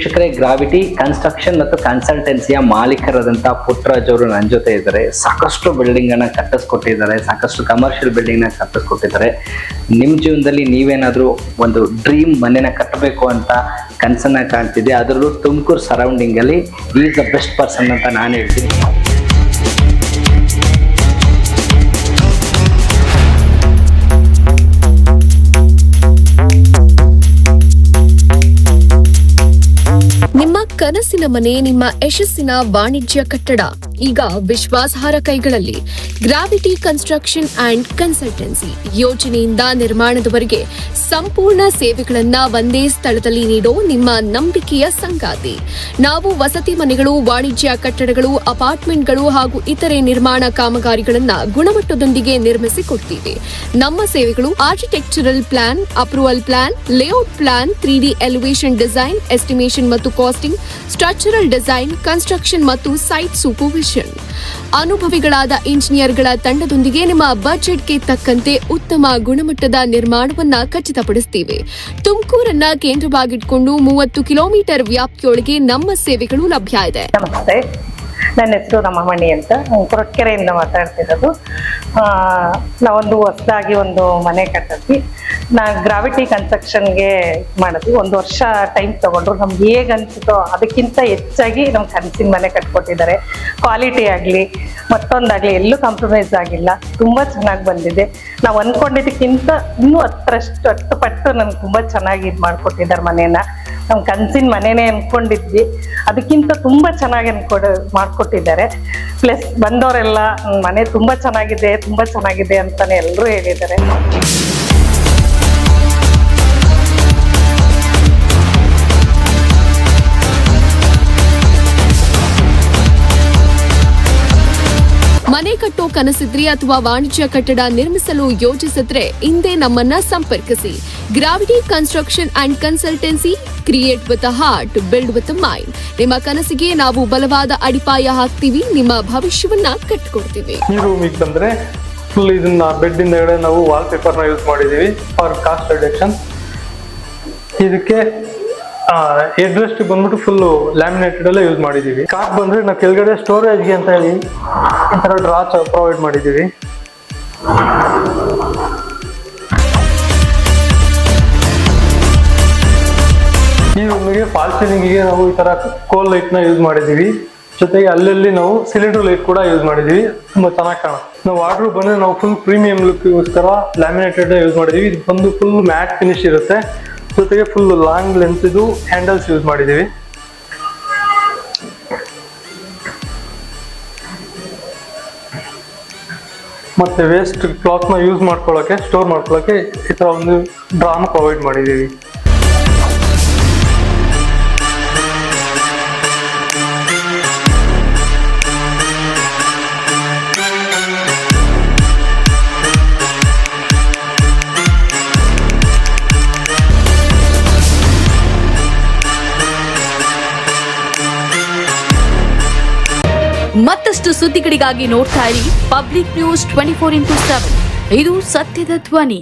ವೀಕ್ಷಕರೇ, gravity construction ಮತ್ತು ಕನ್ಸಲ್ಟೆನ್ಸಿಯ ಮಾಲೀಕರಾದಂತಹ ಪುಟ್ಟರಾಜ್ ಅವರು ನನ್ನ ಜೊತೆ ಇದ್ದಾರೆ. ಸಾಕಷ್ಟು ಬಿಲ್ಡಿಂಗ್ ಅನ್ನ ಕಟ್ಟಿಸ್ಕೊಟ್ಟಿದ್ದಾರೆ, ಸಾಕಷ್ಟು ಕಮರ್ಷಿಯಲ್ ಬಿಲ್ಡಿಂಗ್ ನ ಕಟ್ಟಿಸ್ಕೊಟ್ಟಿದ್ದಾರೆ. ನಿಮ್ಮ ಜೀವನದಲ್ಲಿ ನೀವೇನಾದ್ರೂ ಒಂದು ಡ್ರೀಮ್ ಮನೆನ ಕಟ್ಟಬೇಕು ಅಂತ ಕನಸನ್ನ ಕಾಣ್ತಿದ್ದೆ, ಅದರಲ್ಲೂ ತುಮಕೂರು ಸರೌಂಡಿಂಗ್ ಅಲ್ಲಿ ಈಸ್ ದ ಬೆಸ್ಟ್ ಪರ್ಸನ್ ಅಂತ ನಾನು ಹೇಳ್ತೀನಿ. ನಿಮ್ಮ ಕನಸಿನ ಮನೆ, ನಿಮ್ಮ ಯಶಸ್ಸಿನ ವಾಣಿಜ್ಯ ಕಟ್ಟಡ ಈಗ ವಿಶ್ವಾಸಾರ್ಹ ಕೈಗಳಲ್ಲಿ. ಗ್ರಾವಿಟಿ ಕನ್ಸ್ಟ್ರಕ್ಷನ್ ಅಂಡ್ ಕನ್ಸಲ್ಟೆನ್ಸಿ ಯೋಜನೆಯಿಂದ ನಿರ್ಮಾಣದವರೆಗೆ ಸಂಪೂರ್ಣ ಸೇವೆಗಳನ್ನ ಒಂದೇ ಸ್ಥಳದಲ್ಲಿ ನೀಡೋ ನಿಮ್ಮ ನಂಬಿಕೆಯ ಸಂಗಾತಿ. ನಾವು ವಸತಿ ಮನೆಗಳು, ವಾಣಿಜ್ಯ ಕಟ್ಟಡಗಳು, ಅಪಾರ್ಟ್ಮೆಂಟ್ಗಳು ಹಾಗೂ ಇತರೆ ನಿರ್ಮಾಣ ಕಾಮಗಾರಿಗಳನ್ನ ಗುಣಮಟ್ಟದೊಂದಿಗೆ ನಿರ್ಮಿಸಿಕೊಡ್ತೀವಿ. ನಮ್ಮ ಸೇವೆಗಳು architectural plan, approval plan, layout plan, 3D elevation design, estimation ಮತ್ತು ಕಾಸ್ಟಿಂಗ್, ಸ್ಟ್ರಕ್ಚರಲ್ ಡಿಸೈನ್, ಕನ್ಸ್ಟ್ರಕ್ಷನ್ ಮತ್ತು ಸೈಟ್ ಸೂಪರ್ವಿಷನ್. ಅನುಭವಿಗಳಾದ ಇಂಜಿನಿಯರ್ಗಳ ತಂಡದೊಂದಿಗೆ ನಿಮ್ಮ ಬಜೆಟ್ಗೆ ತಕ್ಕಂತೆ ಉತ್ತಮ ಗುಣಮಟ್ಟದ ನಿರ್ಮಾಣವನ್ನ ಖಚಿತಪಡಿಸುತ್ತೇವೆ. ತುಮಕೂರನ್ನ ಕೇಂದ್ರವಾಗಿಟ್ಕೊಂಡು 30 ಕಿಲೋಮೀಟರ್ ವ್ಯಾಪ್ತಿಯೊಳಗೆ ನಮ್ಮ ಸೇವೆಗಳು ಲಭ್ಯ ಇದೆ. ನಮಸ್ತೆ, ನನ್ನ ಹೆಸರು ರಮಾಮಣಿ ಅಂತ, ಕೊರಟಗೆರೆಯಿಂದ ಮಾತಾಡ್ತಿರೋದು. ನಾವೊಂದು ಹೊಸದಾಗಿ ಒಂದು ಮನೆ ಕಟ್ಟಿದ್ವಿ. ಗ್ರಾವಿಟಿ ಕನ್ಸ್ಟ್ರಕ್ಷನ್ಗೆ ಮಾಡಿದ್ವಿ. 1 ವರ್ಷ ಟೈಮ್ ತಗೊಂಡ್ರು. ನಮ್ಗೆ ಹೇಗೆ ಅನ್ಸುತ್ತೋ ಅದಕ್ಕಿಂತ ಹೆಚ್ಚಾಗಿ ನಮ್ಮ ಕನಸಿನ ಮನೆ ಕಟ್ಕೊಟ್ಟಿದ್ದಾರೆ. ಕ್ವಾಲಿಟಿ ಆಗಲಿ ಮತ್ತೊಂದಾಗಲಿ ಎಲ್ಲೂ ಕಾಂಪ್ರಮೈಸ್ ಆಗಿಲ್ಲ. ತುಂಬ ಚೆನ್ನಾಗಿ ಬಂದಿದೆ. ನಾವು ಅಂದ್ಕೊಂಡಿದ್ದಕ್ಕಿಂತ ಇನ್ನೂ 10 ಪಟ್ಟು ನಮ್ಗೆ ತುಂಬ ಚೆನ್ನಾಗಿ ಇದು ಮಾಡಿಕೊಟ್ಟಿದ್ದಾರೆ ಮನೇನ. ನಮ್ಮ ಕನಸಿನ ಮನೆನೇ ಅಂದ್ಕೊಂಡಿದ್ವಿ, ಅದಕ್ಕಿಂತ ತುಂಬ ಚೆನ್ನಾಗಿ ಮಾಡಿಕೊಟ್ಟಿದ್ದಾರೆ. ಪ್ಲಸ್ ಬಂದವರೆಲ್ಲ ಮನೆ ತುಂಬ ಚೆನ್ನಾಗಿದೆ ಅಂತಾನೆ ಎಲ್ಲರೂ ಹೇಳಿದ್ದಾರೆ. ಮನೆ ಕಟ್ಟೋ ಕನಸಿದ್ರಿ ಅಥವಾ ವಾಣಿಜ್ಯ ಕಟ್ಟಡ ನಿರ್ಮಿಸಲು ಯೋಜಿಸಿದ್ರೆ ಹಿಂದೆ ನಮ್ಮನ್ನ ಸಂಪರ್ಕಿಸಿ. Gravity construction and consultancy, create with a heart, build with a mind. ನಿಮ್ಮ ಕನಸಿಗೆ ನಾವು ಬಲವಾದ ಅಡಿಪಾಯ ಹಾಕ್ತೀವಿ, ನಿಮ್ಮ ಭವಿಷ್ಯವನ್ನ ಕಟ್ಕೊಡ್ತೀವಿ. ಈ ರೂಮಿಗೆ ಬಂದ್ರೆ ಫುಲ್ ಇದನ್ನ ಬೆಡ್ ಇಂದಗಡೆ ನಾವು ವಾಲ್ ಪೇಪರ್ ನ ಯೂಸ್ ಮಾಡಿದೀವಿ ಫಾರ್ ಕಾಸ್ಟ್ ರಿಡಕ್ಷನ್. ಇದಕ್ಕೆ ಹೆಡ್ರೆಸ್ಟ್ ಬಂದ್ಬಿಟ್ಟು ಫುಲ್ ಲ್ಯಾಮಿನೇಟೆಡ್ ಎಲ್ಲ ಯೂಸ್ ಮಾಡಿದೀವಿ. ಕಾಟ್ ಬಂದ್ರೆ ನಾವು ಕೆಳಗಡೆ ಸ್ಟೋರೇಜ್ಗೆ ಅಂತ ಹೇಳಿ ಈ ತರ ಡ್ರಾ ಪ್ರೊವೈಡ್ ಮಾಡಿದೀವಿ. ಈ ರೂಮಿಗೆ ಫಾಲ್ ಸೀಲಿಂಗಿಗೆ ನಾವು ಈ ತರ ಕೋಲ್ ಲೈಟ್ ನ ಯೂಸ್ ಮಾಡಿದೀವಿ. ಜೊತೆಗೆ ಅಲ್ಲಲ್ಲಿ ನಾವು ಸಿಲಿಂಡರ್ ಲೈಟ್ ಕೂಡ ಯೂಸ್ ಮಾಡಿದೀವಿ. ತುಂಬಾ ಚೆನ್ನಾಗಿ ಕಾಣುತ್ತೆ. ನಾವು ಆರ್ಡರ್ ಬಂದ್ರೆ ನಾವು ಫುಲ್ ಪ್ರೀಮಿಯಂ ಲುಕ್ಗೋಸ್ಕರ ಲ್ಯಾಮಿನೇಟೆಡ್ ಯೂಸ್ ಮಾಡಿದೀವಿ. ಇದು ಬಂದು ಫುಲ್ ಮ್ಯಾಟ್ ಫಿನಿಶ್ ಇರುತ್ತೆ. ಜೊತೆಗೆ ಫುಲ್ ಲಾಂಗ್ ಲೆಂತ್ ಇದು ಹ್ಯಾಂಡಲ್ಸ್ ಯೂಸ್ ಮಾಡಿದೀವಿ. ಮತ್ತೆ ವೇಸ್ಟ್ ಕ್ಲಾತ್ ನ ಯೂಸ್ ಮಾಡ್ಕೊಳ್ಳೋಕೆ, ಸ್ಟೋರ್ ಮಾಡ್ಕೊಳ್ಳೋಕೆ ಈ ತರ ಒಂದು ಡ್ರಾನ ಪ್ರೊವೈಡ್ ಮಾಡಿದೀವಿ. ಮತ್ತಷ್ಟು ಸುದ್ದಿಗಳಿಗಾಗಿ ನೋಡ್ತಾ ಇರಿ ಪಬ್ಲಿಕ್ ನ್ಯೂಸ್ 24x7. ಇದು ಸತ್ಯದ ಧ್ವನಿ.